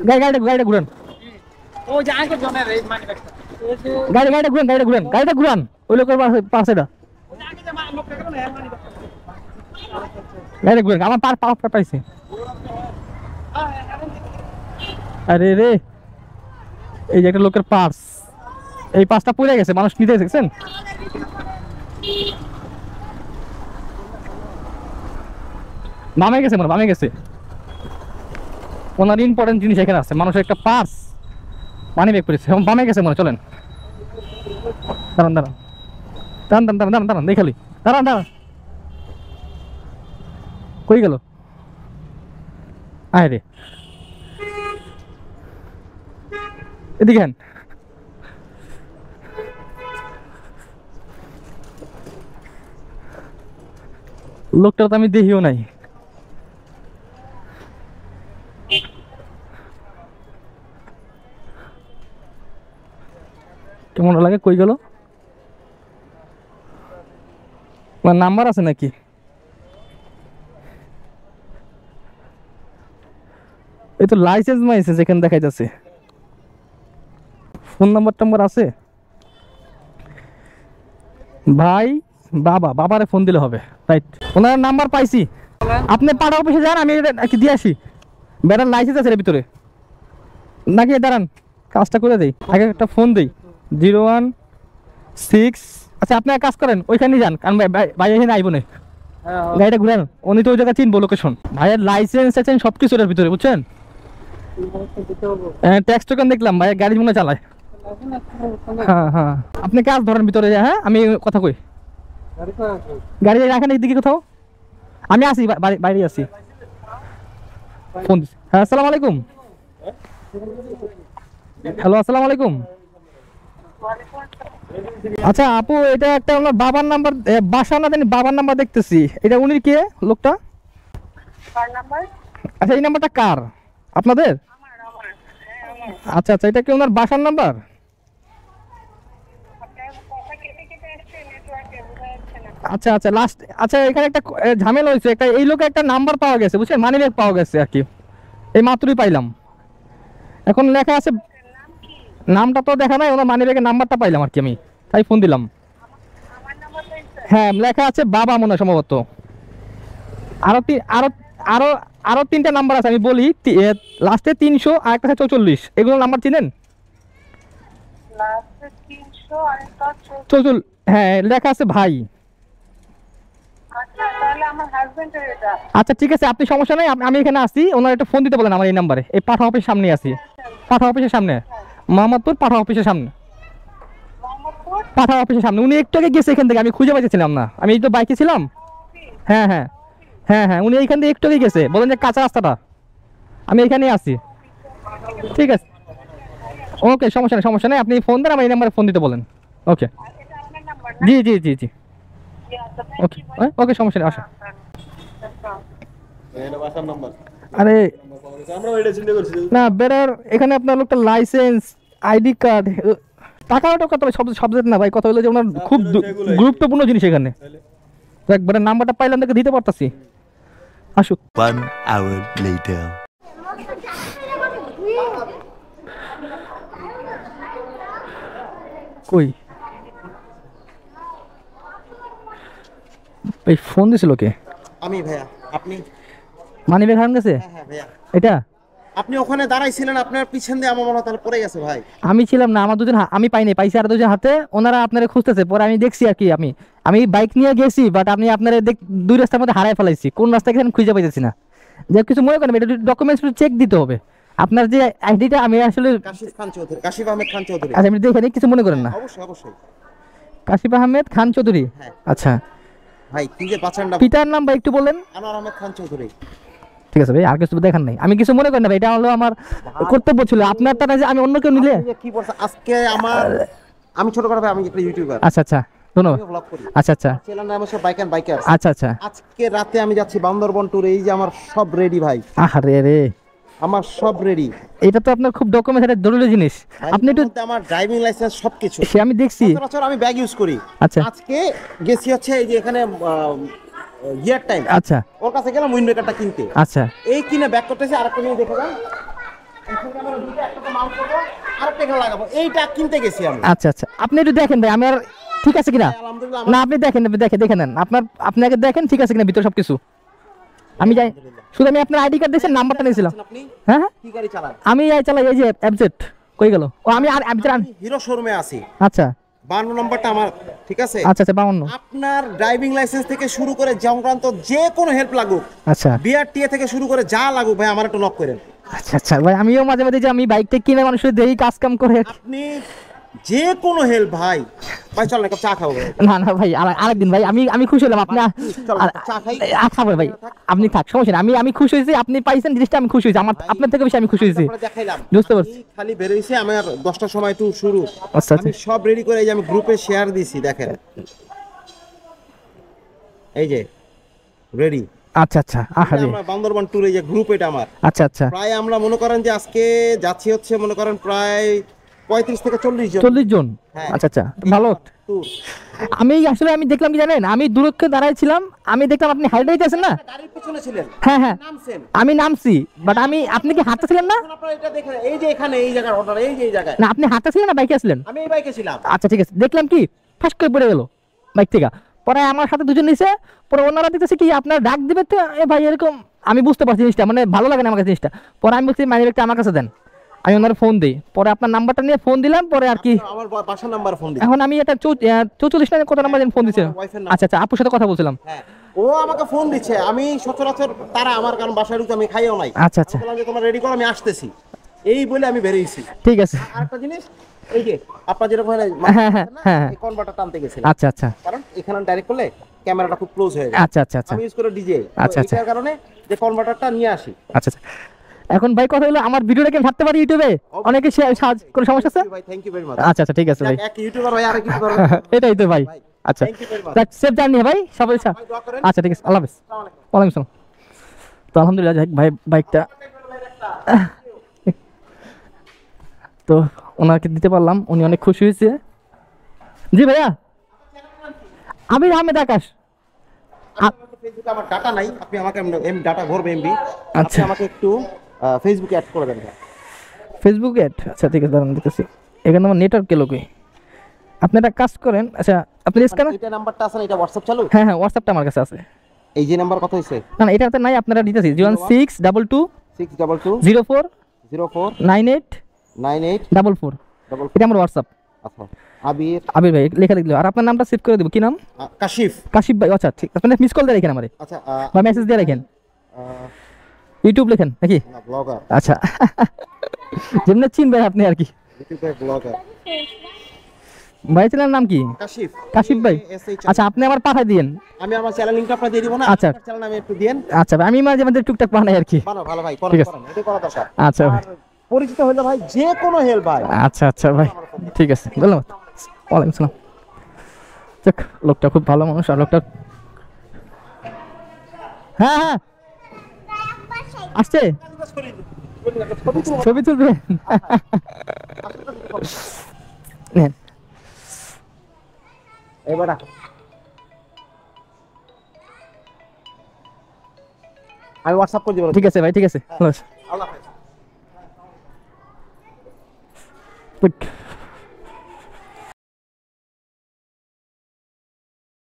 গাড়িটা ঘুরান। ও যে আগে জনের এই মানি ব্যাগটা গাড়িটা ঘুরান ওই লোকের পাশে দা ওই আগে যে লোকটা গেল না মানি ব্যাগটা গাড়িটা ঘুরান। আমার পাওয়ার পাইছে। আরে রে, এই যে একটা লোকের পার্স, এই পার্সটা পড়ে গেছে, মানুষ নিতে দেখছেন? বামে গেছে ওনার ইম্পর্টেন্ট জিনিস এখানে আছে, মানুষের একটা পার্স মানি ব্যাগ পড়েছে, বামে গেছে মনে। চলেন দাঁড়ান দেখালি, দাঁড়ান কই গেল? আয় রে, এদিকে হেন। লোকটা তো আমি দেখিও নাই। কেমন লাগে? কই গেল? নাম্বার আছে নাকি? এই তো লাইসেন্স মাইসেন্স এখানে দেখা যাচ্ছে। ফোন নাম্বার আছে ভাই? বাবারে ফোন দিলে হবে, রাইট? ওনার নাম্বার পাইছি। আপনি পাড়া অফিসে যান, আমি দিয়ে আসি। বেটার লাইসেন্স আছে এর ভিতরে নাকি? দাঁড়ান, কাজটা করে দেই, আগে একটা ফোন দিই। 016। আচ্ছা আপনি এক কাজ করেন, ওইখানে যান, কারণ ভাই এখানে আইব না। গাড়িটা ঘুরান, উনি তো ওই জায়গায় চিনবো লোকেশন। ভাইয়ের লাইসেন্স আছে সবকিছু এর ভিতরে, বুঝছেন? হ্যাঁ, ট্যাক্স টোকেন দেখলাম, ভাই গাড়ি মনে চালায়। হ্যাঁ, আপনি কাজ ধরেন ভিতরে। হ্যাঁ, আমি কথা কই। গাড়ি রাখেন এইদিকে কোথাও, আমি আসি, বাইরে আসি। ফোন। হ্যাঁ, আসসালামু আলাইকুম। হ্যালো, আসসালামু আলাইকুম। আচ্ছা আপু, এটা একটা আমার বাবার নাম্বার, বাসা না জানি, বাবার নাম্বার দেখতেছি। এটা উনি কে লোকটা? আচ্ছা, এই নাম্বারটা কার? আপনাদের? আচ্ছা, এটা কি ওনার বাসার নাম্বার? আচ্ছা লাস্ট। আচ্ছা, এখানে একটা ঝামেলা হয়েছে, একটা এই লোকে একটা নাম্বার পাওয়া গেছে, বুঝছেন? মানি ব্যাগ পাওয়া গেছে আর কি, এই মাত্রই পাইলাম। এখন লেখা আছে, নামটা তো দেখা নাই, ওনার মানি ব্যাগের নাম্বারটা পাইলাম আর কি, আমি তাই ফোন দিলাম। হ্যাঁ, লেখা আছে বাবা মনে হয় সম্ভবত। আরো তিনটা নাম্বার আছে, আমি বলি। লাস্টে 300 আর একটা 44, এগুলো নাম্বার চিনেন? হ্যাঁ, লেখা আছে ভাই। আচ্ছা ঠিক আছে, আপনি সমস্যা নেই, আমি এখানে আসি। ওনার একটা ফোন দিতে বলেন আমার এই নাম্বারে। এই পাঠা অফিসের সামনে আছি, পাঠা অফিসের সামনে, মোহাম্মদপুর পাঠা অফিসের সামনে। উনি একটু আগে গেছে এখান থেকে, আমি খুঁজে পাইছিলাম না, আমি এই তো বাইকে ছিলাম। হ্যাঁ, উনি এইখান থেকে একটু আগে গেছে, বলেন যে কাঁচা রাস্তাটা। আমি এখানেই আছি। ঠিক আছে, ওকে, সমস্যা নেই, আপনি ফোন দেন, আমার এই নাম্বারে ফোন দিতে বলেন। ওকে, জি। ওকে, সমস্যা নেই, আসা। আরে না, বেরার এখানে আপনার লোকটা লাইসেন্স, আইডি কার্ড, টাকাটা কথা সব না ভাই, কথা হলো যে ওনার খুব গুরুত্বপূর্ণ জিনিস এখানে। তো একবারে নাম্বারটা পাইলাম, দেখে দিতে পারতাছি। আসুক। 1 hour later. কই ভাই, ফোন দিছিল কে? আমি ভাইয়া। আপনি মানি ব্যাগ হারান গেছে? হ্যাঁ ভাইয়া, এটা আপনি ওখানে দাঁড়াইছিলেন, আপনার পিছন দিয়ে আমার মনে হয় তাহলে পড়ে গেছে ভাই। আমি ছিলাম না, আমার দুজন, আমি পাইনি, পাইছি আর দুজন হাতে। ওনারা আপনারা খুঁজতেছে, পরে আমি দেখছি আর কি। আমি বাইক নিয়ে গেছি, বাট আমি আপনারা দুই রাস্তার মধ্যে হারাই ফেলাইছি, কোন রাস্তা গেছে আমি খুঁজে পাইতেছি না। যে কিছু মনে করেন, এটা ডকুমেন্টস চেক দিতে হবে। আপনার যে আইডিটা, আমি আসলে কাশিফ আহমেদ খান চৌধুরী। আচ্ছা, আমি দেখে কিছু মনে করেন না। অবশ্যই। কাশিফ আহমেদ খান চৌধুরী, আচ্ছা ভাই কি যে বাঁচানটা, পিতার নাম ভাই একটু বলেন। আনোয়ার আহমেদ খান চৌধুরী। ঠিক আছে ভাই, আর কিছু দেখার নাই, আমি কিছু মনে করেন না ভাই, এটা হলো আমার কর্তব্য ছিল। আপনার তারা যে আমি অন্য কেউ নিলে কি বলছ আজকে আমি ছোট করে ভাই, আমি একটা ইউটিউবার। আচ্ছা ধন্যবাদ। আচ্ছা চ্যানেল নাম হচ্ছে বাইক এন্ড বাইকার। আচ্ছা আজকে রাতে আমি যাচ্ছি বান্দরবন ট্যুরে, এই যে আমার সব রেডি ভাই। আরে রে, আমার সব রেডি। এটা তো আপনার খুব ডকুমেন্ট, এটা জরুরি জিনিস। আপনি একটু, আমার ড্রাইভিং লাইসেন্স সবকিছু সে আমি দেখছি। আমি ব্যাগ ইউজ করি। আচ্ছা, আজকে গেছি হচ্ছে এই যে এখানে ইয়ার টাইম। আচ্ছা, ওর কাছে গেলাম উইন্ড ব্রেকারটা কিনতে। আচ্ছা, এই কিনে ব্যাক করতেছি, আরেকটা নিয়ে দেখে যান। এখন ক্যামেরা দুটো একটা তো মাউন্ট করবো আরেকটা এখানে লাগাবো, এইটা কিনতে গেছি আমি। আচ্ছা আচ্ছা, আপনি একটু দেখেন ভাই আমি আর ঠিক আছে কিনা। আলহামদুলিল্লাহ না আপনি দেখেন, দেখে নেন আপনাকে দেখেন ঠিক আছে কিনা ভিতরে সবকিছু। আমি যাই, শুধু আমি আপনার আইডি কার্ড দিয়েছেন, নাম্বারটা নিয়েছিলাম। আপনি হ্যাঁ হ্যাঁ, কি গাড়ি চালান? আমি এই চালাই এই যে এফজেড। কই গেল ও? আমি আর এফজেড। হিরো শোরুমে আছি, আচ্ছা 52 নম্বরটা আমার, ঠিক আছে? আচ্ছা আচ্ছা 52। আপনার ড্রাইভিং লাইসেন্স থেকে শুরু করে সংক্রান্ত যে কোনো হেল্প লাগুক, আচ্ছা বিআরটিএ থেকে শুরু করে যা লাগুক ভাই আমার একটু নক করেন। আচ্ছা আচ্ছা ভাই, আমিও মাঝে মাঝে যে আমি বাইকটা কিনে মানুষের দেই কাজ কাম করে। আপনি যে কোনো হেল্প ভাই, ভাই চল না এক কাপ চা খাবো ভাই। না না ভাই, আরেকদিন ভাই, আমি খুশি হলাম। আপনি চল চা খাই। খাবো ভাই, আপনি থাক, সমস্যা নেই। আমি খুশি হয়েছি, আপনি পাইছেন জিনিসটা, আমি খুশি হয়েছি। আপনার থেকে বেশি আমি খুশি হয়েছি। তারপরে দেখাইলাম, বুঝতে পারছি। আমি খালি বের হইছে আমার 10টার সময় ট্যুর শুরু। আচ্ছা আচ্ছা আমি সব রেডি করে এই যে আমি গ্রুপে শেয়ার দিছি, দেখেন এই যে রেডি। আচ্ছা আচ্ছা, আহারে আমরা বান্দরবান ট্যুর, এই যে গ্রুপ এটা আমার। আচ্ছা আচ্ছা, প্রায় আমরা মনে করেন যে আজকে যাচ্ছি হচ্ছে মনে করেন প্রায় 35 থেকে 40 জন 40 জন। হ্যাঁ। আচ্ছা আচ্ছা, ভালো। ট্যুর। আমি দেখলাম কি জানেন, আমি দূরত্বে দাঁড়াইছিলাম, আমি দেখলাম আপনি হাইট আছেন না। গাড়ির পিছনে ছিলেন, হ্যাঁ হ্যাঁ, নামছেন। আমি নামছি, বাট আপনি কি হাঁটতেছিলেন না? এখন আপনারা এটা দেখেন, এই যে এখানে এই জায়গার অর্ডার, এই যে এই জায়গায় না আপনি হাঁটতেছিলেন না বাইকে আসলেন? আমি এই বাইকে ছিলাম। আচ্ছা ঠিক আছে, দেখলাম কি ফাঁস করে পড়ে গেল বাইক থেকে। পরে আমার সাথে দুজন নিচে, পরে অন্যরা দিতেছে কি আপনার ডাক দিবে তো, এ ভাই এরকম। আমি বুঝতে পারছি জিনিসটা, মানে ভালো লাগে না আমার কাছে জিনিসটা। পরে আমি বলছি মানি ব্যাগটা আমার কাছে দেন, আমি ওনার ফোন দিই। পরে আপনার নাম্বারটা নিয়ে ফোন দিলাম, পরে আর কি আমার বাসার নাম্বার ফোন দিই। এখন আমি এটা 44 না কত নাম্বার ফোন দিচ্ছিলাম। আমার wife এর আচ্ছা আচ্ছা, আপুর সাথে কথা বলছিলাম। হ্যাঁ, ও আমাকে ফোন দিচ্ছে, আমি সচরাচর তারা আমার কারণ বাসায় ঢুকতে আমি খাইও নাই। আচ্ছা আচ্ছা, বললাম যে তোমরা রেডি করো আমি আসতেছি, এই বলে আমি বেরিয়েছি। ঠিক আছে। আরেকটা জিনিস, এই যে আপনার যেরকম হ্যাঁ, হ্যাঁ, হ্যাঁ। কনভার্টার টানতে গেছিলাম, আচ্ছা আচ্ছা কারণ এখানে ডাইরেক্ট করলে ক্যামেরাটা খুব ক্লোজ হয়ে যায়। আচ্ছা আচ্ছা আচ্ছা আমি ইউজ করে ডিজে, আচ্ছা, আচ্ছা। এটার কারণে যে কনভার্টারটা নিয়ে আসি। আচ্ছা আচ্ছা। এখন ভাই কথা হলো, আমার ভিডিওটাকে ছাড়তে পারি ইউটিউবে? অনেকে কোনো সমস্যা আছে? ভাই থ্যাংক ইউ ভেরি মাচ। আচ্ছা আচ্ছা, ঠিক আছে ভাই। এক ইউটিউবার ভাই আরেক ইউটিউবার এটাই তো ভাই। আচ্ছা, Thank you very much. Safe journey ভাই, সবাই। ভাই দোয়া করেন। আচ্ছা ঠিক আছে, আল্লাহ হাফেজ। ওয়ালাইকুম আসসালাম। তো আলহামদুলিল্লাহ যাই হোক ভাই, বাইকটা তো ওনাকে দিতে পারলাম, উনি অনেক খুশি হয়েছে। জি ভাইয়া, আমির আহমেদ আকাশ। ফেসবুকে আমার ডাটা নাই, আপনি আমাকে ডাটা ভরবে এমবি, আপনি আচ্ছা। আমাকে একটু ফেসবুকে অ্যাড করে দেন। ফেসবুকে অ্যাড? আচ্ছা ঠিক আছে, দাঁড়ান দিতেছি। এখানে আমার নেটওয়ার্ক গেল কই? আপনি একটা কাজ করেন, আচ্ছা আপনি স্ক্যান। এটা নাম্বারটা আছে না, এটা হোয়াটসঅ্যাপ চালু? হ্যাঁ হ্যাঁ, হোয়াটসঅ্যাপটা আমার কাছে আছে। এই যে নাম্বার কত হইছে? না না, এটাতে নাই, আপনারা দিতেছি 01622 622 04 04 98 98 44। এটা আমার হোয়াটসঅ্যাপ। আচ্ছা, আবির আবির ভাই লেখা দিল, আর আপনার নামটা সেভ করে দেবো। কি নাম? কাশিফ। কাশিফ ভাই। আচ্ছা ঠিক, আপনি মিস কল দিয়ে রাখেন আমারে, আচ্ছা, বা মেসেজ দিয়ে রাখেন। ইউটিউব লেখেন নাকি? না ব্লগার, আচ্ছা যেমনি চিনবেন আপনি আর কি। ইউটিউবে ব্লগার ভাই চ্যানেলের নাম কি? কাশিফ। কাশিফ ভাই। আচ্ছা আপনি আমার পাঠাই দিয়েন। আমি আমার চ্যানেল লিংকটা আপনাকে দিয়ে দিব না? আচ্ছা। চ্যানেল নামে একটু দেন। আচ্ছা ভাই, আমি মাঝে মাঝে টুকটাক পাঠাই আর কি। ভালো ভাই, ঠিক করেন আছে। করেন, এটা করা দরকার। আচ্ছা ভাই। আর পরিচিত হইলো ভাই যে কোনো হেল্প ভাই। আচ্ছা আচ্ছা ভাই, ঠিক আছে, ধন্যবাদ। ওয়ালাইকুম সালাম। দেখ, লোকটা খুব ভালো মানুষ। আর লোকটা, হ্যাঁ হ্যাঁ আসছে, ছবি তুলবে। নেন। এবার আমি হোয়াটসঅ্যাপ করে দিব। ঠিক আছে ভাই, ঠিক আছে। আল্লাহ হাফেজ। Look.